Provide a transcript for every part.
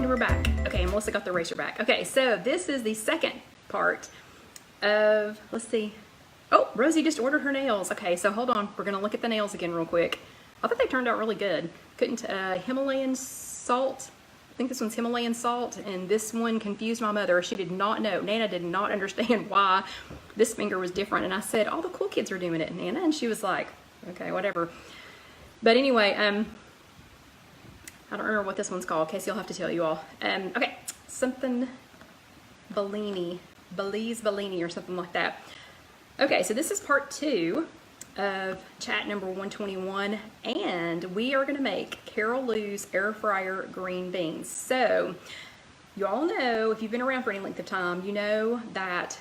we're back. Okay, Melissa got the eraser back. Okay, so this is the second part of, let's see. Oh, Rosie just ordered her nails. Okay, so hold on. We're gonna look at the nails again real quick. I thought they turned out really good. Couldn't, Himalayan salt. I think this one's Himalayan salt, and this one confused my mother. She did not know. Nana did not understand why this finger was different. And I said, all the cool kids are doing it, Nana. And she was like, okay, whatever. But anyway, I don't remember what this one's called. Casey, I'll have to tell you all. Okay, something Bellini, Belize Bellini or something like that. Okay, so this is part 2 of chat number 121, and we are gonna make Carol Lou's air fryer green beans. So you all know, if you've been around for any length of time, you know that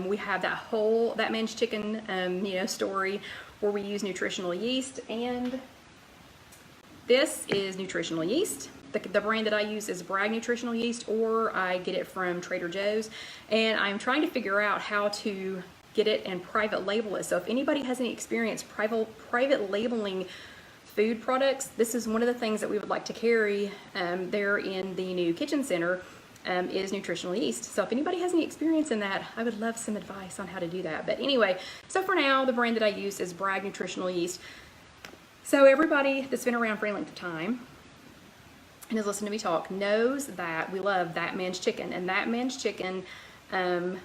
we have that man's chicken, story where we use nutritional yeast, and this is nutritional yeast. The brand that I use is Bragg Nutritional Yeast, or I get it from Trader Joe's, and I'm trying to figure out how to get it and private label it. So if anybody has any experience private labeling food products, this is one of the things that we would like to carry there in the new kitchen center, is nutritional yeast. So if anybody has any experience in that, I would love some advice on how to do that. But anyway, so for now, the brand that I use is Bragg Nutritional Yeast. So everybody that's been around for any length of time and has listened to me talk knows that we love That Man's Chicken. And That Man's Chicken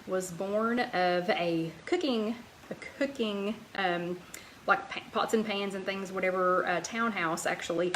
was born of a cooking like pots and pans and things, whatever, townhouse actually,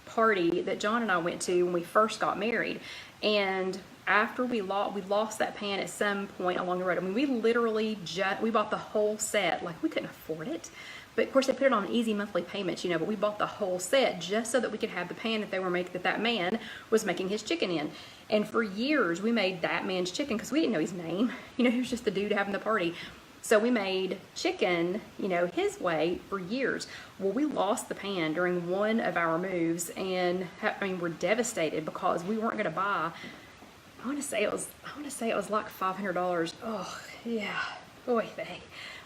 party that John and I went to when we first got married. And after we lost that pan at some point along the road. I mean, we literally we bought the whole set. Like, we couldn't afford it. But of course they put it on easy monthly payments, but we bought the whole set just so that we could have the pan that man was making his chicken in. And for years we made That Man's Chicken because we didn't know his name. He was just the dude having the party. So we made chicken, his way for years. Well, we lost the pan during one of our moves, and we're devastated because we weren't going to buy. I want to say it was like $500. Oh yeah, boy,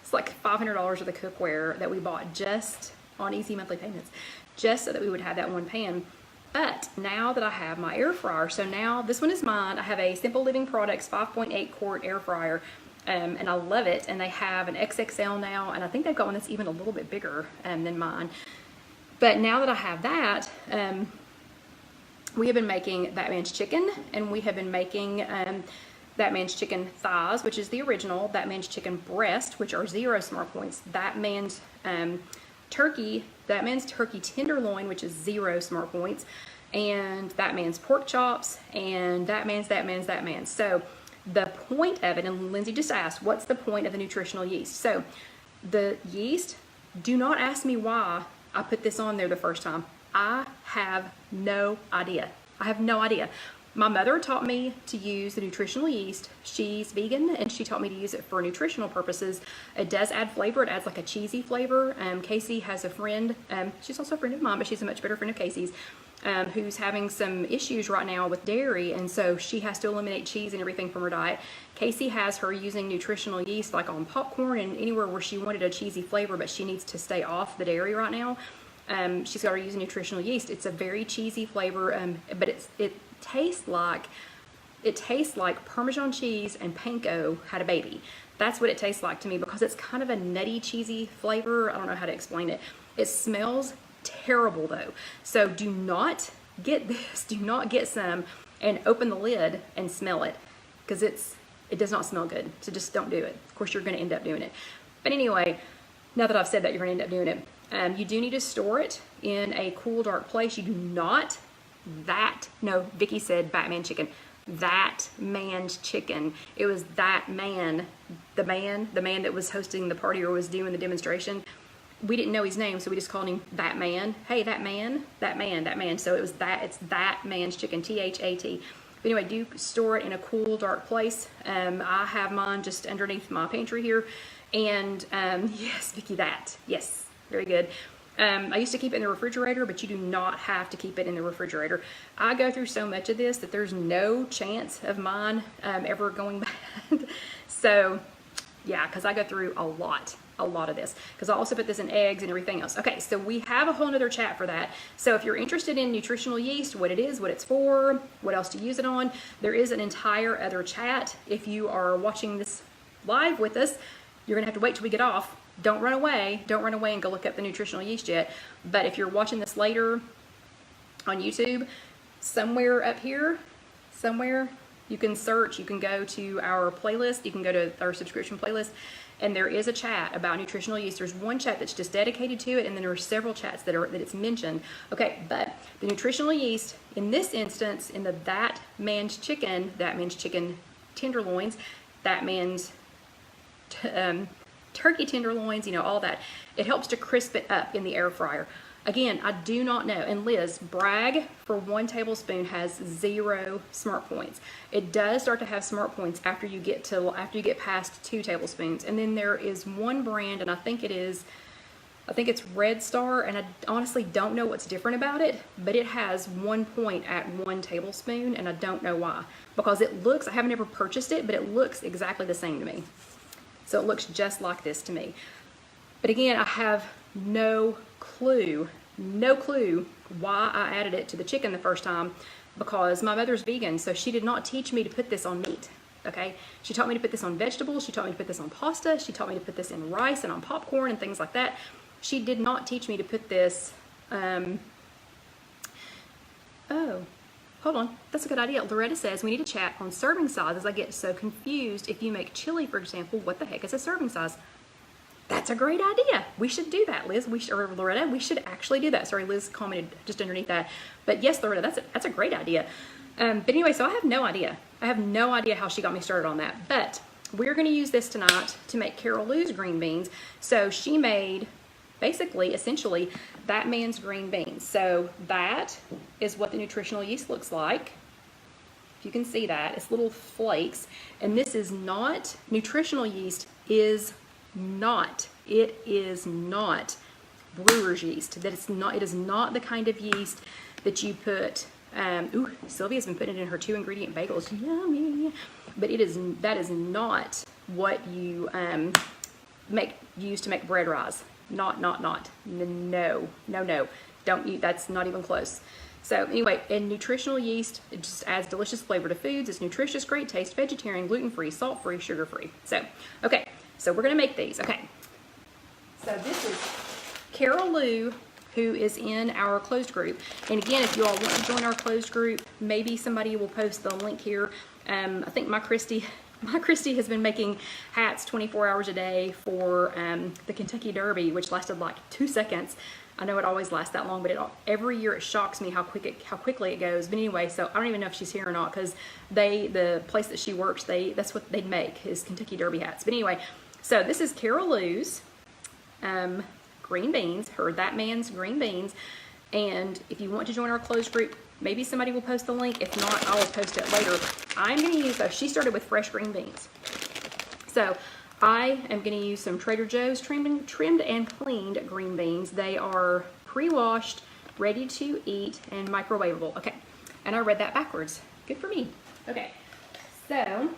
it's like $500 of the cookware that we bought just on easy monthly payments, just so that we would have that one pan. But now that I have my air fryer, so now this one is mine. I have a Simple Living Products 5.8 quart air fryer, and I love it. And they have an XXL now, and I think they've got one that's even a little bit bigger than mine. But now that I have that, we have been making That Man's Chicken, and we have been making That Man's Chicken thighs, which is the original, That Man's Chicken breast, which are 0 smart points, That Man's turkey tenderloin, which is 0 smart points, and That Man's pork chops, and That Man's. So the point of it, and Lindsay just asked, what's the point of the nutritional yeast? So the yeast, do not ask me why I put this on there the first time. I have no idea. My mother taught me to use the nutritional yeast. She's vegan, and she taught me to use it for nutritional purposes. It does add flavor. It adds like a cheesy flavor. Casey has a friend. She's also a friend of mine, but she's a much better friend of Casey's, who's having some issues right now with dairy, and so she has to eliminate cheese and everything from her diet. Casey has her using nutritional yeast like on popcorn and anywhere where she wanted a cheesy flavor, but she needs to stay off the dairy right now. She's got her using nutritional yeast. It's a very cheesy flavor, but it tastes like Parmesan cheese and panko had a baby. That's what it tastes like to me, because it's kind of a nutty, cheesy flavor. I don't know how to explain it. It smells terrible though. So do not get this. Do not get some and open the lid and smell it, because it does not smell good. So just don't do it. Of course, you're going to end up doing it. But anyway, now that I've said that, you're going to end up doing it. You do need to store it in a cool, dark place. You do not, Vicky said Batman chicken. That Man's Chicken. It was That Man, the man that was hosting the party or was doing the demonstration. We didn't know his name, so we just called him That Man. Hey, that man. So it's That Man's Chicken, THAT. But anyway, do store it in a cool, dark place. I have mine just underneath my pantry here. And yes, Vicky, yes. Very good. I used to keep it in the refrigerator, but you do not have to keep it in the refrigerator. I go through so much of this that there's no chance of mine ever going bad. So Yeah, because I go through a lot of this, because I also put this in eggs and everything else. Okay, so we have a whole nother chat for that. So if you're interested in nutritional yeast, what it is, what it's for, what else to use it on, there is an entire other chat. If you are watching this live with us, you're gonna have to wait till we get off. Don't run away and go look up the nutritional yeast yet. But if you're watching this later on YouTube, somewhere up here, you can search, you can go to our playlist, you can go to our subscription playlist, and there is a chat about nutritional yeast. There's one chat that's just dedicated to it, and then there are several chats that it's mentioned. Okay, but the nutritional yeast, in this instance, in the that man's chicken tenderloins, that man's turkey tenderloins, you know, all that, it helps to crisp it up in the air fryer. Again, I do not know, and Liz, brag for 1 tablespoon has 0 smart points. It does start to have smart points after you get past 2 tablespoons. And then there is one brand, and I think it's Red Star, and I honestly don't know what's different about it, but it has 1 point at 1 tablespoon, and I don't know why. Because it looks, I haven't ever purchased it, but it looks exactly the same to me. So it looks just like this to me. But again, I have no clue why I added it to the chicken the first time, because my mother's vegan, so she did not teach me to put this on meat. Okay, she taught me to put this on vegetables, she taught me to put this on pasta, she taught me to put this in rice and on popcorn and things like that. She did not teach me to put this, oh, hold on, that's a good idea. Loretta says we need to chat on serving sizes. I get so confused. If you make chili, for example, what the heck is a serving size? That's a great idea. We should do that, Liz. Or Loretta, we should actually do that. Sorry, Liz commented just underneath that. But yes, Loretta, that's a great idea. But anyway, so I have no idea. I have no idea how she got me started on that. But we're going to use this tonight to make Carol Lou's green beans. So she made, basically, essentially, that man's green beans. So that is what the nutritional yeast looks like. If you can see that, it's little flakes. And this is not, nutritional yeast is not, it is not brewer's yeast. It is not the kind of yeast that you put, ooh, Sylvia's been putting it in her 2-ingredient bagels, yummy. But that is not what you use to make bread rise. Not, no, don't eat, that's not even close. So anyway, and nutritional yeast, it just adds delicious flavor to foods. It's nutritious, great taste, vegetarian, gluten-free, salt-free, sugar-free. So, okay, so we're gonna make these, okay. So this is Carol Lou, who is in our closed group. And again, if you all want to join our closed group, maybe somebody will post the link here. I think my Christy has been making hats 24 hours a day for the Kentucky Derby, which lasted like 2 seconds. I know it always lasts that long, but every year it shocks me how quickly it goes. But anyway, so I don't even know if she's here or not, because the place that she works, that's what they make, is Kentucky Derby hats. But anyway, so this is Carol Lou's green beans, that man's green beans. And if you want to join our closed group, maybe somebody will post the link. If not, I will post it later. I'm going to use, she started with fresh green beans. So I am going to use some Trader Joe's trimmed and cleaned green beans. They are pre-washed, ready to eat, and microwavable. Okay, and I read that backwards. Good for me. Okay, so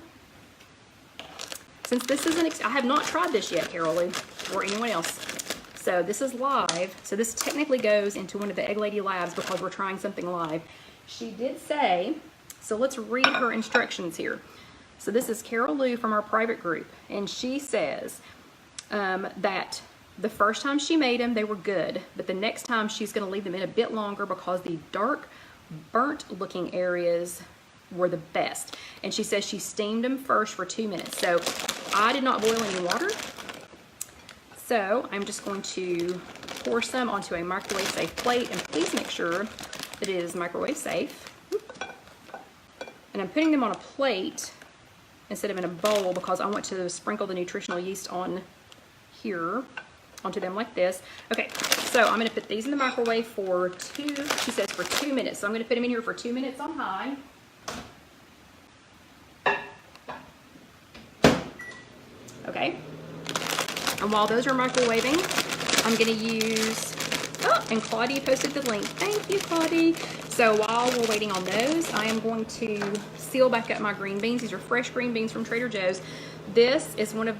since this is I have not tried this yet, Carol Lou, or anyone else. So this is live. So this technically goes into one of the Egg Lady labs because we're trying something live. She did say, so let's read her instructions here. So this is Carol Lou from our private group, and she says that the first time she made them, they were good, but the next time she's going to leave them in a bit longer because the dark, burnt-looking areas were the best. And she says she steamed them first for 2 minutes. So I did not boil any water. So I'm just going to pour some onto a microwave-safe plate, and please make sure that it is microwave-safe. And I'm putting them on a plate instead of in a bowl because I want to sprinkle the nutritional yeast on here, onto them like this. Okay, so I'm going to put these in the microwave for she says for 2 minutes. So I'm going to put them in here for 2 minutes on high. Okay. And while those are microwaving, I'm going to use Oh, and Claudia posted the link. Thank you, Claudia. So while we're waiting on those, I am going to seal back up my green beans. These are fresh green beans from Trader Joe's. This is one of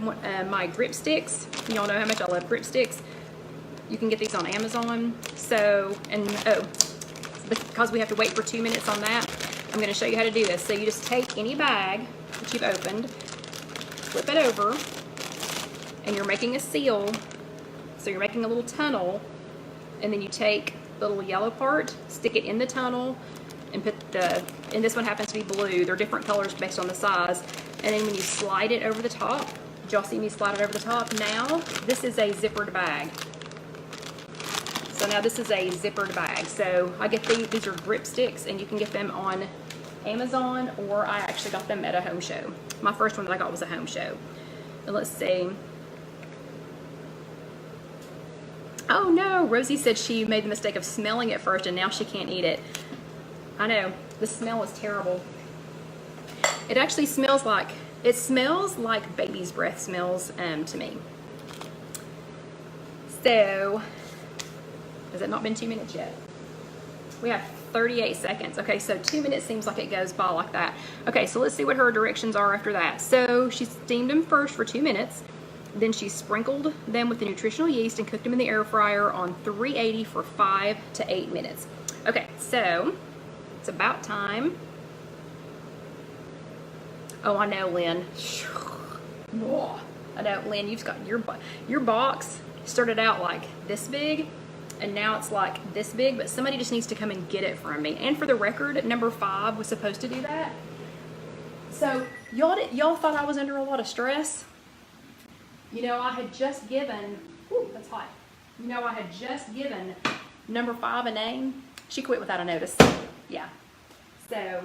my grip sticks. Y'all know how much I love grip sticks. You can get these on Amazon. So, and oh, because we have to wait for 2 minutes on that, I'm going to show you how to do this. So you just take any bag that you've opened, flip it over, and you're making a seal. So you're making a little tunnel, and then you take the little yellow part, stick it in the tunnel, and put and this one happens to be blue. They're different colors based on the size. And then when you slide it over the top, did y'all see me slide it over the top? Now, this is a zippered bag. So now this is a zippered bag. So I get these are grip sticks, and you can get them on Amazon, or I actually got them at a home show. My first one that I got was a home show. And let's see. Oh no, Rosie said she made the mistake of smelling it first and now she can't eat it. I know, the smell is terrible. It actually smells like baby's breath smells to me. So, has it not been 2 minutes yet? We have 38 seconds. Okay, so 2 minutes seems like it goes by like that. Okay, so let's see what her directions are after that. So she steamed them first for 2 minutes. Then she sprinkled them with the nutritional yeast and cooked them in the air fryer on 380 for 5 to 8 minutes. Okay, so it's about time. Oh, I know, Lynn. I know, Lynn, you've got your box started out like this big, and now it's like this big, but somebody just needs to come and get it from me. And for the record, number 5 was supposed to do that. So y'all thought I was under a lot of stress? You know, I had just given, ooh, that's hot. You know, I had just given number 5 a name. She quit without a notice. Yeah. So,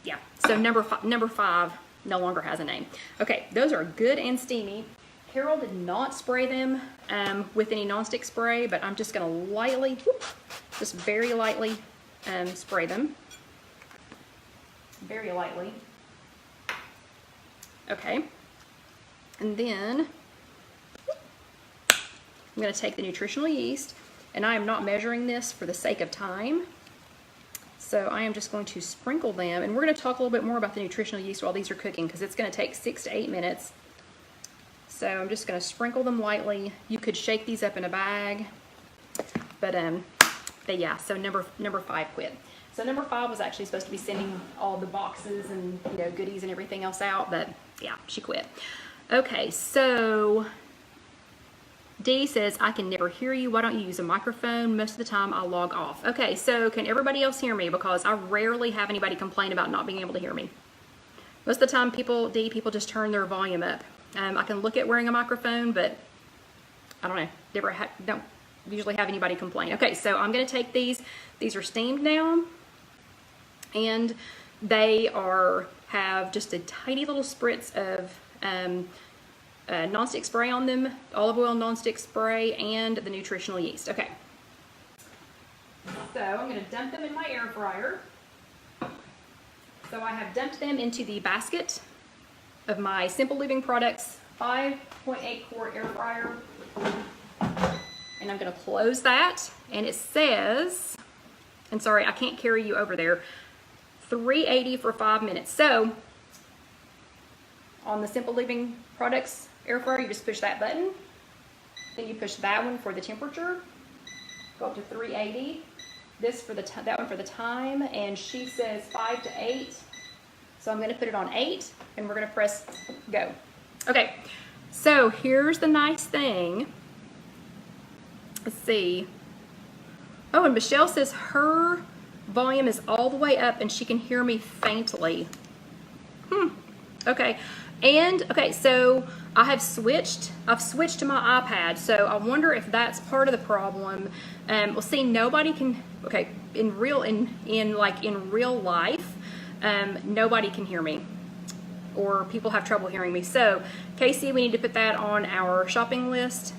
yeah. So number five no longer has a name. Okay, those are good and steamy. Carol did not spray them with any nonstick spray, but I'm just going to lightly, just very lightly spray them. Very lightly. Okay. And then I'm going to take the nutritional yeast, and I am not measuring this for the sake of time. So I am just going to sprinkle them, and we're going to talk a little bit more about the nutritional yeast while these are cooking, because it's going to take 6 to 8 minutes. So I'm just going to sprinkle them lightly. You could shake these up in a bag, but yeah. So number 5 quit. So number 5 was actually supposed to be sending all the boxes and goodies and everything else out, but yeah, she quit. Okay, so Dee says, I can never hear you. Why don't you use a microphone? Most of the time I log off. Okay, so can everybody else hear me? Because I rarely have anybody complain about not being able to hear me. Most of the time people just turn their volume up. I can look at wearing a microphone, but I don't know. Don't usually have anybody complain. Okay, so I'm going to take these. These are steamed now, and they have just a tiny little spritz of nonstick spray on them, olive oil nonstick spray, and the nutritional yeast. Okay, so I'm going to dump them in my air fryer. So I have dumped them into the basket of my Simple Living Products 5.8 quart air fryer, and I'm going to close that, and it says, and sorry, I can't carry you over there, 380 for 5 minutes. So on the Simple Living Products air fryer, you just push that button, then you push that one for the temperature, go up to 380, this for that one for the time, and she says 5 to 8, so I'm going to put it on 8, and we're going to press go. Okay, so here's the nice thing. Let's see. Oh, and Michelle says her volume is all the way up and she can hear me faintly. Okay. And okay, so I've switched to my iPad, so I wonder if that's part of the problem. Well, see, nobody can. Okay, in real life, nobody can hear me, or people have trouble hearing me. So, Casey, we need to put that on our shopping list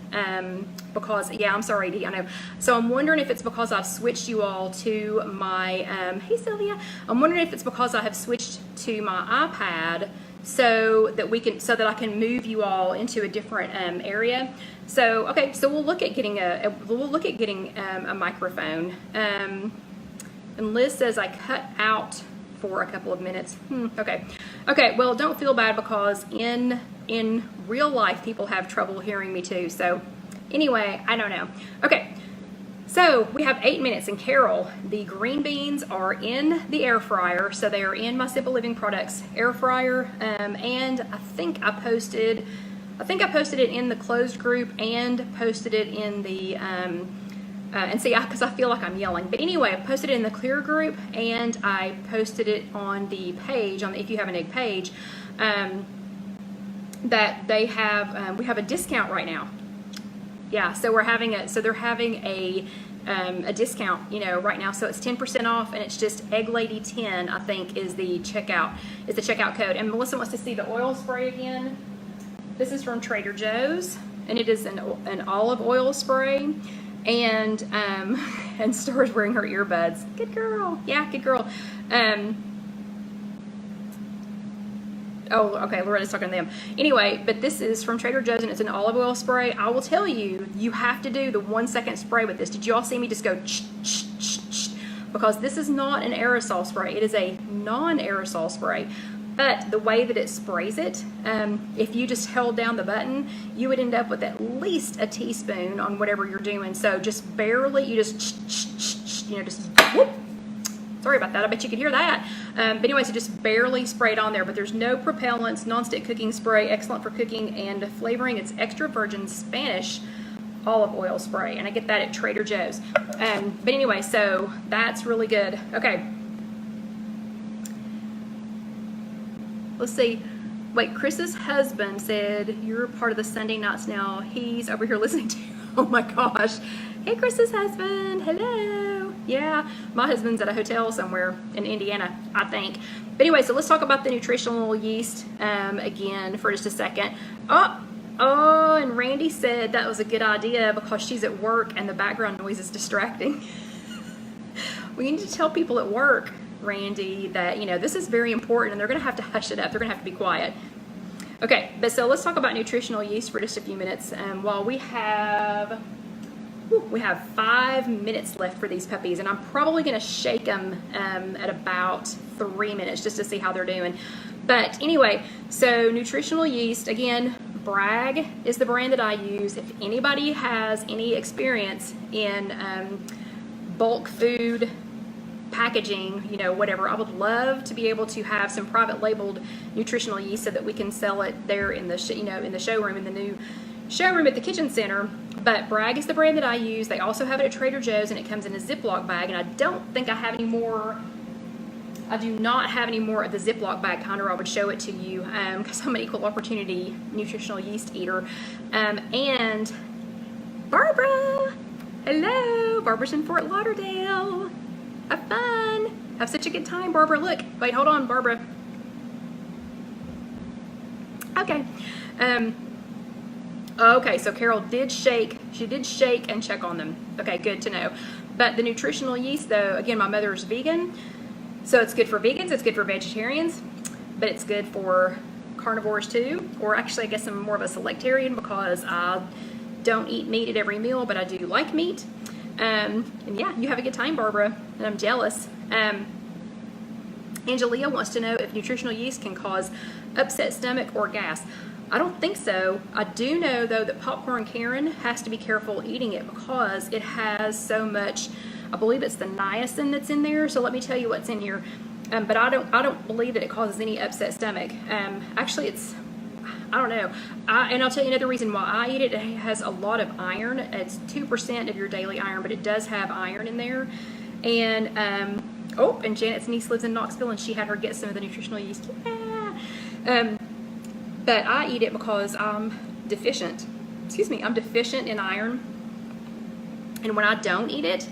because, yeah, I'm sorry, Dee, I know. So I'm wondering if it's because I've switched you all to my. Hey, Sylvia. I'm wondering if it's because I have switched to my iPad so that I can move you all into a different area. So okay, so we'll look at getting a microphone. And Liz says I cut out for a couple of minutes. Okay. Well, don't feel bad, because in real life people have trouble hearing me too. So anyway, I don't know. Okay. So we have 8 minutes, and Carol, the green beans are in the air fryer. So they are in my Simple Living Products air fryer, and I think I posted it in the closed group and posted it in the and see, because I feel like I'm yelling. But anyway, I posted it in the clear group, and I posted it on the page, on the If You Have an Egg page, that they have we have a discount right now. Yeah, so they're having a discount, right now. So it's 10% off, and it's just Egg Lady 10, I think, is the checkout code. And Melissa wants to see the oil spray again. This is from Trader Joe's, and it is an olive oil spray. And Star's wearing her earbuds. Good girl. Yeah, good girl. Oh, okay, Loretta's talking to them. Anyway, but this is from Trader Joe's, and it's an olive oil spray. I will tell you, you have to do the 1 second spray with this. Did you all see me just go ch, ch, ch, ch? Because this is not an aerosol spray. It is a non-aerosol spray. But the way that it sprays it, if you just held down the button, you would end up with at least a teaspoon on whatever you're doing. So just barely, you just, just whoop. Sorry about that. I bet you could hear that. But anyway, so just barely spray it on there. But there's no propellants, nonstick cooking spray, excellent for cooking and flavoring. It's extra virgin Spanish olive oil spray, and I get that at Trader Joe's. But anyway, so that's really good. Okay. Let's see. Wait, Chris's husband said you're part of the Sunday Nights now. He's over here listening to you. Oh my gosh. Hey, Chris's husband. Hello. Yeah, my husband's at a hotel somewhere in Indiana, I think. But anyway, so let's talk about the nutritional yeast again for just a second. Oh, and Randy said that was a good idea because she's at work and the background noise is distracting. We need to tell people at work, Randy, that, this is very important, and they're going to have to hush it up. They're going to have to be quiet. Okay, but so let's talk about nutritional yeast for just a few minutes. While we have 5 minutes left for these puppies, and I'm probably going to shake them at about 3 minutes just to see how they're doing. But anyway, so nutritional yeast, again, Bragg is the brand that I use. If anybody has any experience in bulk food packaging, whatever, I would love to be able to have some private labeled nutritional yeast so that we can sell it there in the in the showroom, in the new showroom at the kitchen center. But Bragg is the brand that I use. They also have it at Trader Joe's, and it comes in a Ziploc bag, and I don't think I have any more. I do not have any more of the Ziploc bag kind, or I would show it to you, because I'm an equal opportunity nutritional yeast eater. And Barbara, hello, Barbara's in Fort Lauderdale. Have fun. Have such a good time, Barbara. Look, wait, hold on, Barbara. Okay. Okay, so Carol did shake. She did shake and check on them. Okay, good to know. But the nutritional yeast, though, again, my mother's vegan, so it's good for vegans, it's good for vegetarians, but it's good for carnivores too. Or actually, I guess I'm more of a selectarian because I don't eat meat at every meal, but I do like meat. And yeah, you have a good time, Barbara, and I'm jealous. Angelia wants to know if nutritional yeast can cause upset stomach or gas. I don't think so. I do know, though, that Popcorn Karen has to be careful eating it because it has so much, I believe it's the niacin that's in there. So let me tell you what's in here. But I don't believe that it causes any upset stomach. Actually, I don't know. And I'll tell you another reason why I eat it. It has a lot of iron. It's 2% of your daily iron, but it does have iron in there. And, and Janet's niece lives in Knoxville, and she had her get some of the nutritional yeast. Yeah. But I eat it because I'm deficient. I'm deficient in iron. And when I don't eat it,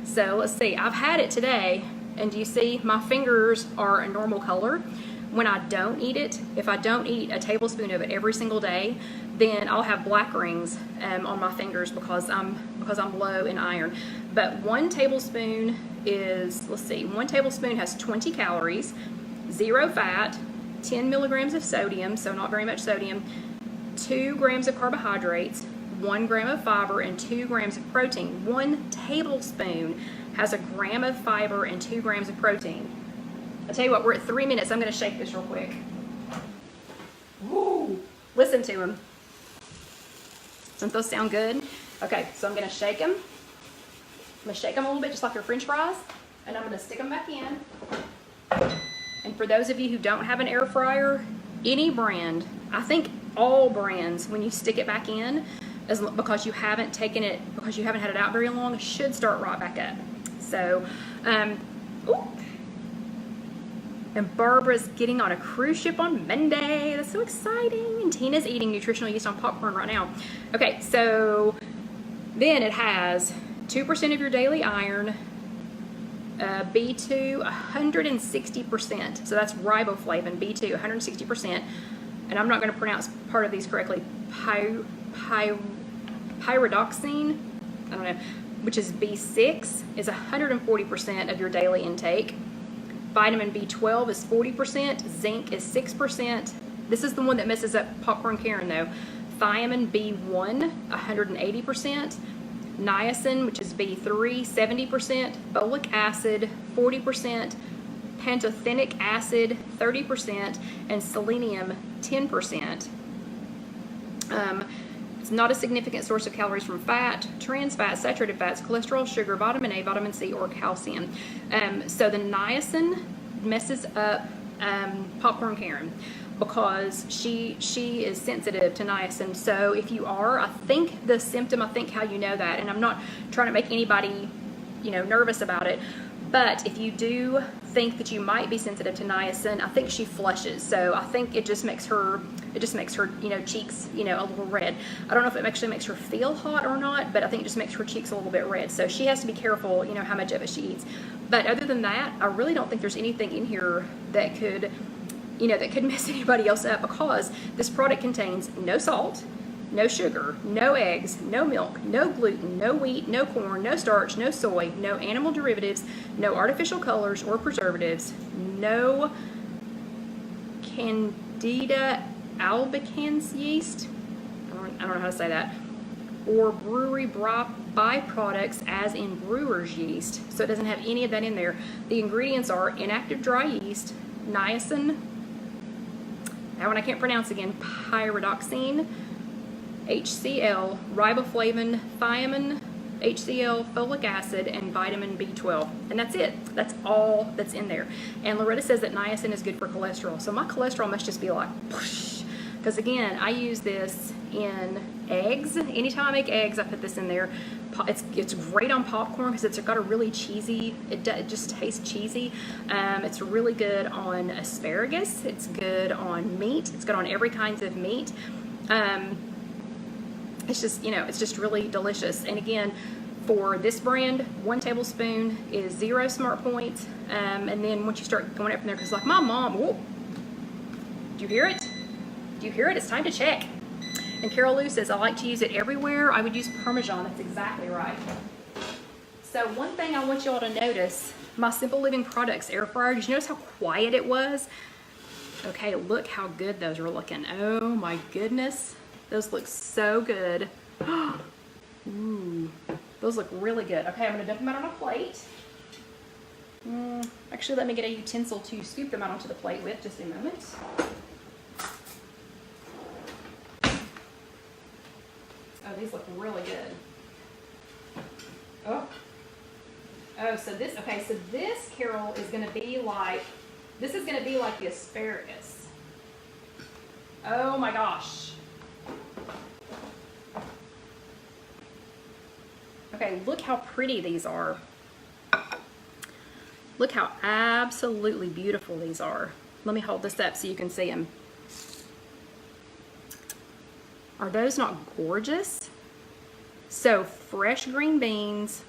so let's see, I've had it today, and do you see my fingers are a normal color? When I don't eat it, if I don't eat a tablespoon of it every single day, then I'll have black rings on my fingers because I'm low in iron. But 1 tablespoon is, let's see, 1 tablespoon has 20 calories, 0 fat, 10 milligrams of sodium, so not very much sodium, 2 grams of carbohydrates, 1 gram of fiber, and 2 grams of protein. 1 tablespoon has a gram of fiber and 2 grams of protein. I'll tell you what, we're at 3 minutes. I'm going to shake this real quick. Woo! Listen to them. Doesn't those sound good? Okay, so I'm going to shake them. I'm going to shake them a little bit just like your French fries, and I'm going to stick them back in. And for those of you who don't have an air fryer, any brand, I think all brands, when you stick it back in, because you haven't taken it, because you haven't had it out very long, should start right back up. So, ooh. And Barbara's getting on a cruise ship on Monday. That's so exciting. And Tina's eating nutritional yeast on popcorn right now. Okay, so then it has 2% of your daily iron, B2, 160%. So that's riboflavin, B2, 160%. And I'm not going to pronounce part of these correctly. Pyridoxine, I don't know, which is B6, is 140% of your daily intake. Vitamin B12 is 40%, zinc is 6%. This is the one that messes up Popcorn Karen though. Thiamine B1, 180%. Niacin, which is B3, 70%. Folic acid, 40%. Pantothenic acid, 30%. And selenium, 10%. It's not a significant source of calories from fat, trans fats, saturated fats, cholesterol, sugar, vitamin A, vitamin C, or calcium. So the niacin messes up Popcorn Karen because she is sensitive to niacin. So if you are, I think the symptom, I think how you know that, and I'm not trying to make anybody, nervous about it, but if you do think that you might be sensitive to niacin, I think she flushes. So I think it just makes her, cheeks, a little red. I don't know if it actually makes her feel hot or not, but I think it just makes her cheeks a little bit red. So she has to be careful, how much of it she eats. But other than that, I really don't think there's anything in here that could, that could mess anybody else up, because this product contains no salt, no sugar, no eggs, no milk, no gluten, no wheat, no corn, no starch, no soy, no animal derivatives, no artificial colors or preservatives, no Candida albicans yeast, I don't know how to say that, or brewery byproducts as in brewer's yeast. So it doesn't have any of that in there. The ingredients are inactive dry yeast, niacin, that one I can't pronounce again, pyridoxine, HCl, riboflavin, thiamine, HCl, folic acid, and vitamin B12. And that's it. That's all that's in there. And Loretta says that niacin is good for cholesterol. So my cholesterol must just be like, whoosh. Because again, I use this in eggs. Anytime I make eggs, I put this in there. It's great on popcorn because it's got a really cheesy, it just tastes cheesy. It's really good on asparagus. It's good on meat. It's good on every kind of meat. It's just, it's just really delicious. And again, for this brand, 1 tablespoon is 0 smart points. And then once you start going up in there, because like my mom, whoa, do you hear it? Do you hear it? It's time to check. And Carol Lou says, I like to use it everywhere. I would use Parmesan. That's exactly right. So one thing I want you all to notice, my Simple Living Products air fryer, did you notice how quiet it was? Okay, look how good those are looking. Oh my goodness. Those look so good. Ooh, those look really good. Okay, I'm gonna dump them out on a plate. Actually, let me get a utensil to scoop them out onto the plate with, just a moment. Oh, these look really good. Oh, so this, okay, so this, Carol, is gonna be like, this is gonna be like the asparagus. Oh my gosh. Okay, look how pretty these are. Look how absolutely beautiful these are. Let me hold this up so you can see them. Are those not gorgeous? So fresh green beans.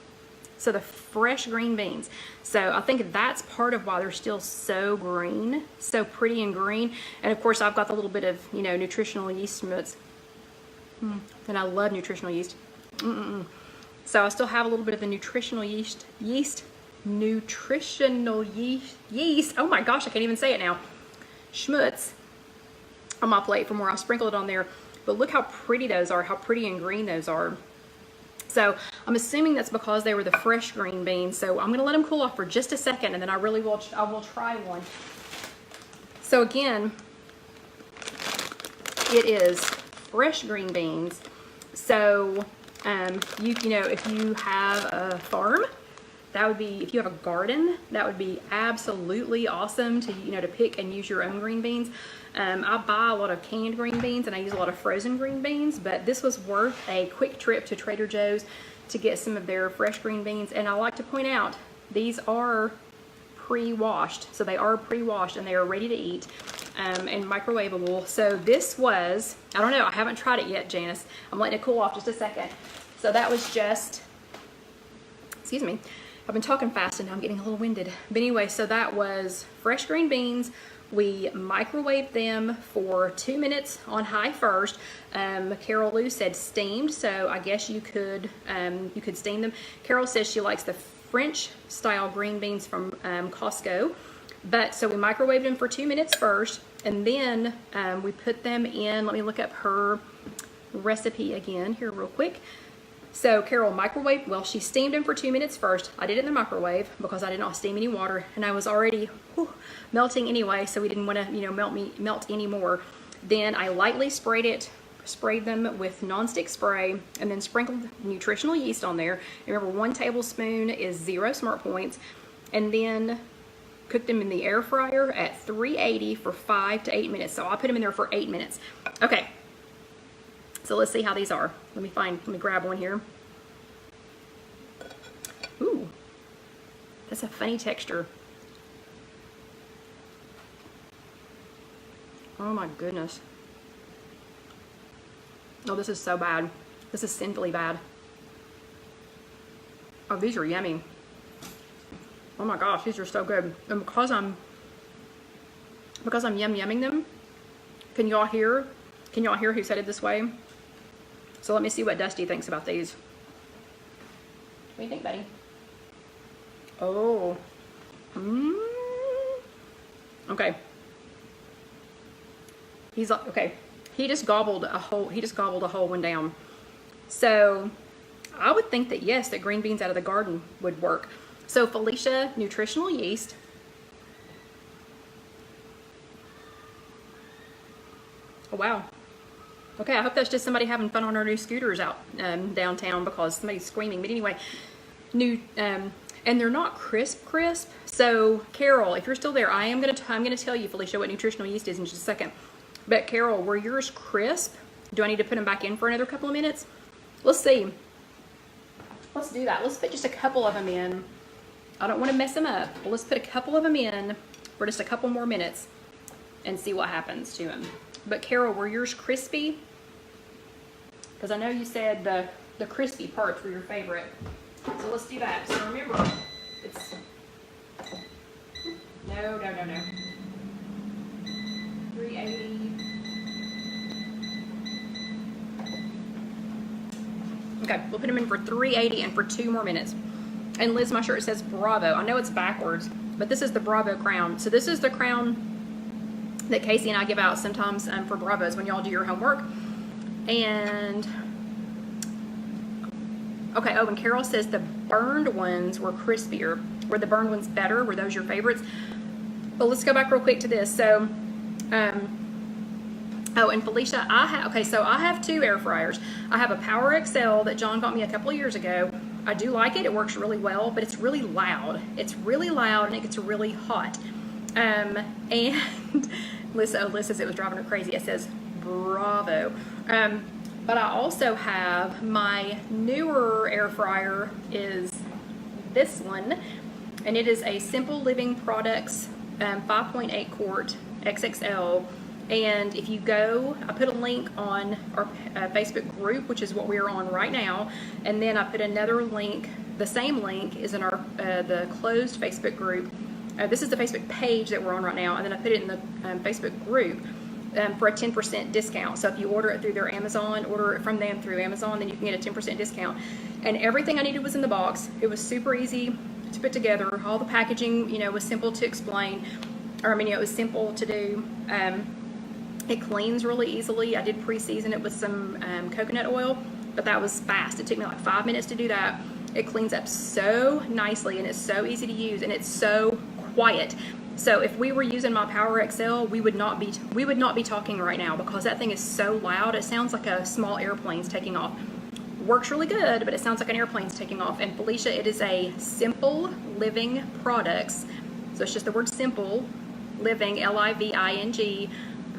So the fresh green beans. So I think that's part of why they're still so green, so pretty and green. And of course I've got the little bit of, nutritional yeast mix. And I love nutritional yeast. So I still have a little bit of the nutritional yeast. Oh my gosh, I can't even say it now. schmutz on my plate from where I sprinkled it on there. But look how pretty those are, how pretty and green those are. So I'm assuming that's because they were the fresh green beans. So I'm gonna let them cool off for just a second, and then I will try one. So again, it is fresh green beans. So you know, if you have a farm, that would be, if you have a garden, that would be absolutely awesome to, you know, to pick and use your own green beans. I buy a lot of canned green beans and I use a lot of frozen green beans, but this was worth a quick trip to Trader Joe's to get some of their fresh green beans. And I like to point out, these are pre-washed. So they are pre-washed and they are ready to eat and microwavable. So this was, I don't know, I haven't tried it yet, Janice. I'm letting it cool off just a second. So that was just, excuse me, I've been talking fast and now I'm getting a little winded. But anyway, so that was fresh green beans. We microwaved them for 2 minutes on high first. Carol Lou said steamed, so I guess you could steam them. Carol says she likes the French style green beans from Costco. But so we microwaved them for 2 minutes first, and then we put them in. Let me look up her recipe again here real quick. So Carol microwaved, well, she steamed them for 2 minutes first. I did it in the microwave because I did not steam any water, and I was already melting anyway, so we didn't want to, you know, melt any more. Then I lightly sprayed them with Nonstick spray, and then sprinkled nutritional yeast on there. And remember, 1 tablespoon is 0 smart points, and then cooked them in the air fryer at 380 for 5 to 8 minutes. So I put them in there for 8 minutes. Okay. So let's see how these are. Let me grab one here. Ooh, that's a funny texture. Oh my goodness. Oh, this is so bad. This is sinfully bad. Oh, these are yummy. Oh my gosh, these are so good. And because I'm yumming them, can y'all hear who said it this way? So let me see what Dusty thinks about these. What do you think, buddy? Oh. Okay. He's like, okay. He just gobbled a whole one down. So I would think that yes, that green beans out of the garden would work. So Felicia, Nutritional Yeast. Oh wow. Okay, I hope that's just somebody having fun on our new scooters out downtown because somebody's screaming. But anyway, and they're not crisp. So Carol, if you're still there, I'm gonna tell you, Felicia, what nutritional yeast is in just a second. But Carol, were yours crisp? Do I need to put them back in for another couple of minutes? Let's see. Let's do that. Let's put just a couple of them in. I don't want to mess them up. But let's put a couple of them in for just a couple more minutes and see what happens to them. But Carol, were yours crispy? Because I know you said the crispy parts were your favorite. So let's do that. So remember, it's no. 380. Okay, we'll put them in for 380 and for 2 more minutes. And Liz, my shirt says Bravo. I know it's backwards, but this is the Bravo crown. So this is the crown that Casey and I give out sometimes for Bravos when y'all do your homework. And okay, oh, and Carol says the burned ones were crispier. Were the burned ones better? Were those your favorites? But let's go back real quick to this. So oh, and Felicia, I have 2 air fryers. I have a Power XL that John got me a couple of years ago. I do like it. It works really well, but it's really loud. It's really loud and it gets really hot. And Lisa says it was driving her crazy. It says Bravo. But I also have my newer air fryer is this one, and it is a Simple Living Products 5.8 quart XXL. And if you go, I put a link on our Facebook group, which is what we are on right now, and then I put another link. The same link is in our the closed Facebook group. This is the Facebook page that we're on right now, and then I put it in the Facebook group for a 10% discount. So if you order it through their Amazon, order it from them through Amazon, then you can get a 10% discount. And everything I needed was in the box. It was super easy to put together. All the packaging, was simple to explain. or I mean, it was simple to do. It cleans really easily. I did pre-season it with some coconut oil, but that was fast. It took me like 5 minutes to do that. It cleans up so nicely, and it's so easy to use, and it's so quiet. So if we were using my Power XL, we would not be talking right now, because that thing is so loud. It sounds like a small airplane's taking off. Works really good, but it sounds like an airplane's taking off. And Felicia, it is a Simple Living Products. So it's just the word Simple Living, Living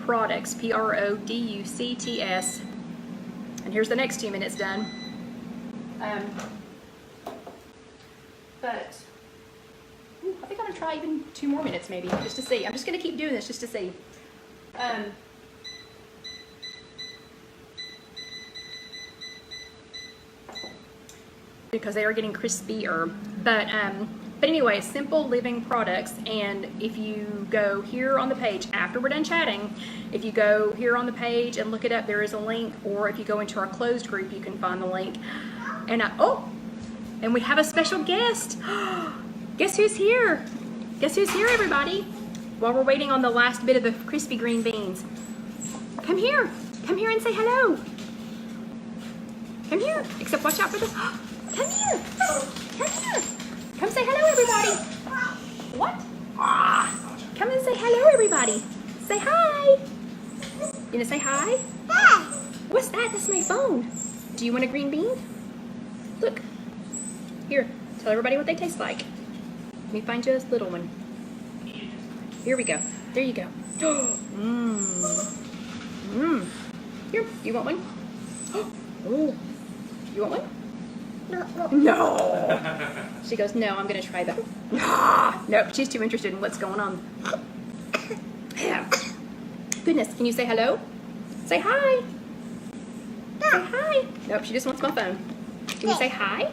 Products, Products. And here's the next 2 minutes done. But I think I'm gonna try even 2 more minutes maybe, just to see. I'm just gonna keep doing this just to see. Because they are getting crispier. But anyway, Simple Living Products, and if you go here on the page after we're done chatting, if you go here on the page and look it up, there is a link, or if you go into our closed group, you can find the link. And and we have a special guest. Guess who's here? Guess who's here, everybody? While we're waiting on the last bit of the crispy green beans. Come here. Come here and say hello. Come here. Except watch out for the... Come here. Come here. Come say hello, everybody. What? Come and say hello, everybody. Say hi. You gonna say hi? Hi. What's that? That's my phone. Do you want a green bean? Look. Here. Tell everybody what they taste like. Let me find you this little one. Here we go. There you go. Here. You want one? Oh. You want one? No. She goes, no, I'm going to try that. Nope, she's too interested in what's going on. Goodness, can you say hello? Say hi. Say hi. Nope, she just wants my phone. Can you say hi?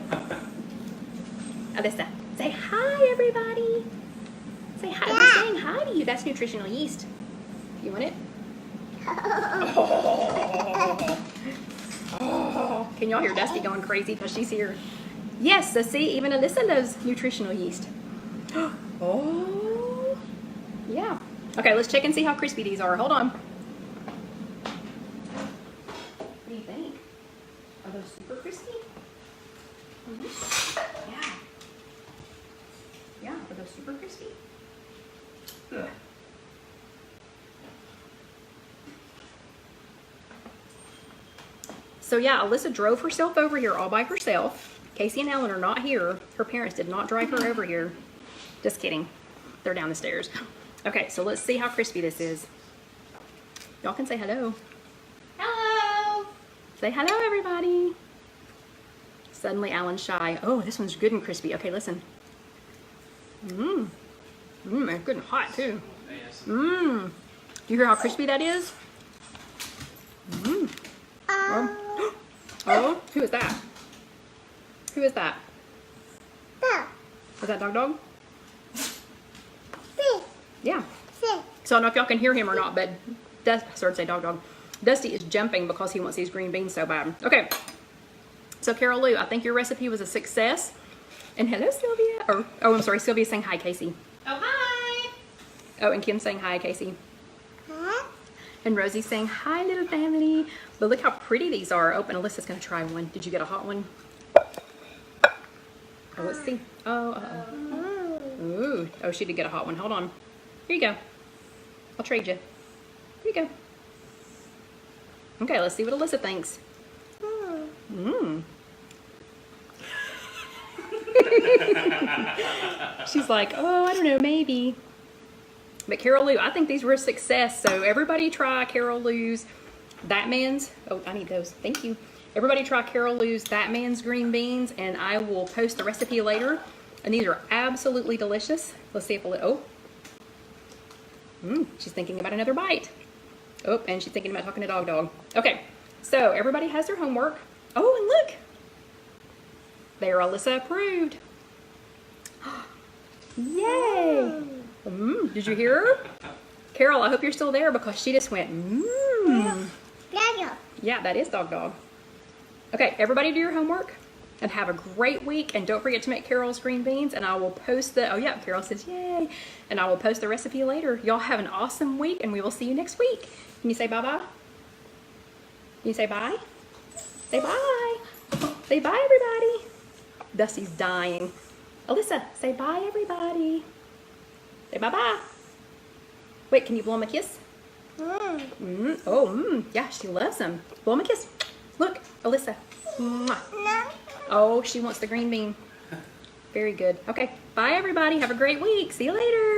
Alyssa, say hi, everybody. Say hi. I'm saying hi to you. That's Nutritional Yeast. You want it? Oh, can y'all hear Dusty going crazy because she's here? Yes, so see, even Alyssa loves Nutritional Yeast. Oh, yeah. Okay, let's check and see how crispy these are. Hold on. What do you think? Are those super crispy? Yeah. Yeah, are those super crispy? Ugh. So yeah, Alyssa drove herself over here all by herself. Casey and Ellen are not here. Her parents did not drive her over here. Just kidding. They're down the stairs. Okay, so let's see how crispy this is. Y'all can say hello. Hello! Say hello, everybody. Suddenly Alan's shy. Oh, this one's good and crispy. Okay, listen. It's good and hot too. Do you hear how crispy that is? Oh, who is that? Who is that? Is that Dog? Yeah. So I don't know if y'all can hear him or not, but Dog. Dusty is jumping because he wants these green beans so bad. Okay. So Carol Lou, I think your recipe was a success. And hello, Sylvia. I'm sorry, Sylvia's saying hi, Casey. Oh, hi. Oh, and Kim's saying hi, Casey. And Rosie's saying, hi, little family. But look how pretty these are. Oh, and Alyssa's going to try one. Did you get a hot one? Oh, let's see. Ooh. Oh, she did get a hot one. Hold on. Here you go. I'll trade you. Here you go. Okay, let's see what Alyssa thinks. She's like, oh, I don't know, maybe. But Carol Lou, I think these were a success. So everybody try Carol Lou's That Man's. Oh, I need those. Thank you. Everybody try Carol Lou's That Man's green beans, and I will post the recipe later. And these are absolutely delicious. Let's see if she's thinking about another bite. Oh, and she's thinking about talking to Dog. Okay, so everybody has their homework. Oh, and look. They're Alyssa approved. Yay! Did you hear her? Carol, I hope you're still there because she just went, Dog. Yeah, that is Dog. Okay, everybody do your homework. and have a great week. And don't forget to make Carol's green beans, and I will post the, oh yeah, Carol says yay. And I will post the recipe later. Y'all have an awesome week, and we will see you next week. Can you say bye-bye? Can you say bye? Say bye. Say bye, everybody. Dusty's dying. Alyssa, say bye, everybody. Say bye-bye. Wait, can you blow him a kiss? Yeah, she loves him. Blow him a kiss. Look, Alyssa. Mwah. Oh, she wants the green bean. Very good. Okay, bye, everybody. Have a great week. See you later.